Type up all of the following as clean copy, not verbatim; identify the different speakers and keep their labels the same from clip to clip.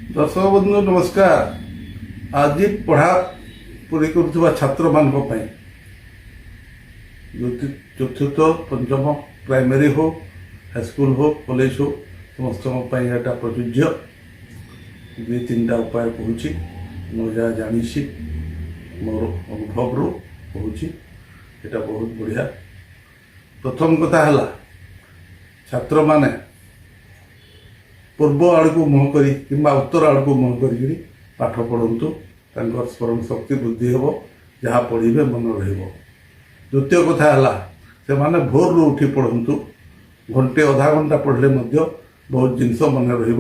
Speaker 1: दर्शक बंधु नमस्कार। आज पढ़ा पढ़ी कर छात्र मान चतुर्थ पंचम प्राइमरी हो हाईस्कूल हो कॉलेज हो समस्त यहाँ प्रযোज्य दुई तीन उपाय कहूँ मो जहाँ जानी मोर अनुभव रू कहूँ यहाँ बहुत बढ़िया। प्रथम कथा है छात्र माने पूर्व आड़ को मुह करी किंबा उत्तर आड़ को मुह करी पाठ पढ़ु स्मरण शक्ति बुद्धि हे जहाँ पढ़े मन द्वितीय कथा है से माने भोर रू उठी पढ़ु घंटे अधा घंटा पढ़ले बहुत जिनस मन रही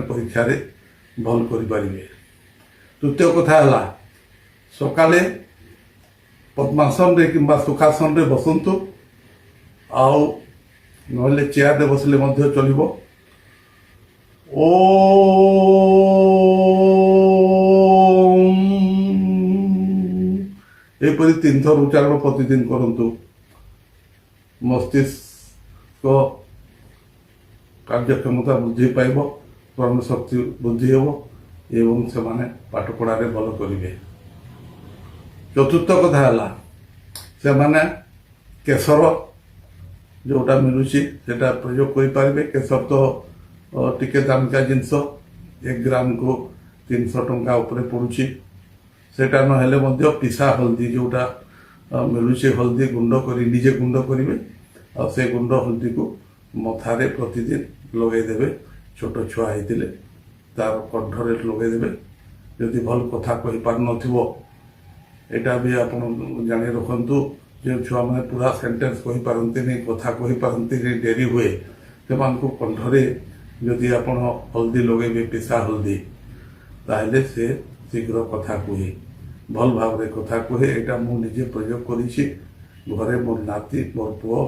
Speaker 1: परीक्षा भल करें। तृतीय कथा है सकाले पद्मासन रे किंबा सुखासन रे बसंतु आउ नहले चेयर रे बसले चलिबो। एपरी 3 थर उच्चारण प्रतिदिन करंतु मस्तिष्क कार्यक्षमता वृद्धि पाइब स्मरण शक्ति वृद्धि हेब एवं से माने पाठ पढ़ारे भल करेंगे। चतुर्थ कथा है से माने केशर जोटा मिलूची सेटा प्रयोग करें। केशर तो टिके दामिका जिनस 1 ग्राम को 300 टंका उपरे पड़ुची सेटा नहेले पिसा हल्दी जोटा मिलूची हल्दी गुंड कर निजे गुंड करेंगे और से गुंड हल्दी को मथारे प्रतिदिन लगेदेवे। छोट छुआ होते तार कंठरे लगेदेवे। जदि भल कथा कही पार नथिबो एटा भी आप जानी रखु जो छुआ मैंने पूरा सेंटेंस कही पारती नहीं कथा कही पारती नहीं डेरी हुए से कंठरे जदि आप हल्दी लगे पिसा हल्दी ताहले से शीघ्र कथा कहे भल भाव कथा कहे। यहाँ मुझे प्रयोग करी घरे मोर नाती मोर पुओ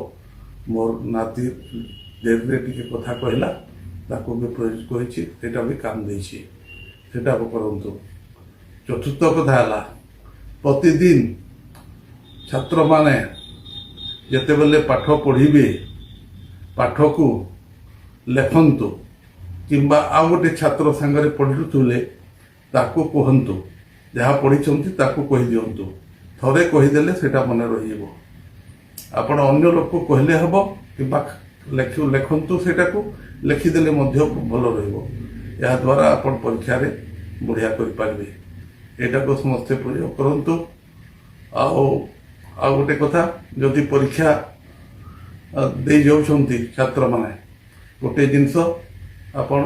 Speaker 1: मोर नाती डेरी टे कथा कहला ताको भी प्रयोग करा भी काम देसी सेटा करतु। चतुर्थ कथा है प्रतिदिन छात्र माने जेते बेले पाठ पढ़िबे पाठ को लेखंतु किंबा आ गोटे छात्र सांगरे पढ़ुले ताको कहंतु जहाँ पढ़ी ताको कहि दियंतु थरे कहीदेले सेटा मन रहिबो। आपण अन्य लोक को कहले हबो किंबा लेखंतु सेटा को लिखिदेले मध्य भल रहिबो। या द्वारा आपण परीक्षा रे बढ़िया करि पारबे। एटा को समस्ते प्रयोग करंतु। आ गोटे कथा जदि परीक्षा दे जाउछंती छात्र माने गोटे जिनस आपण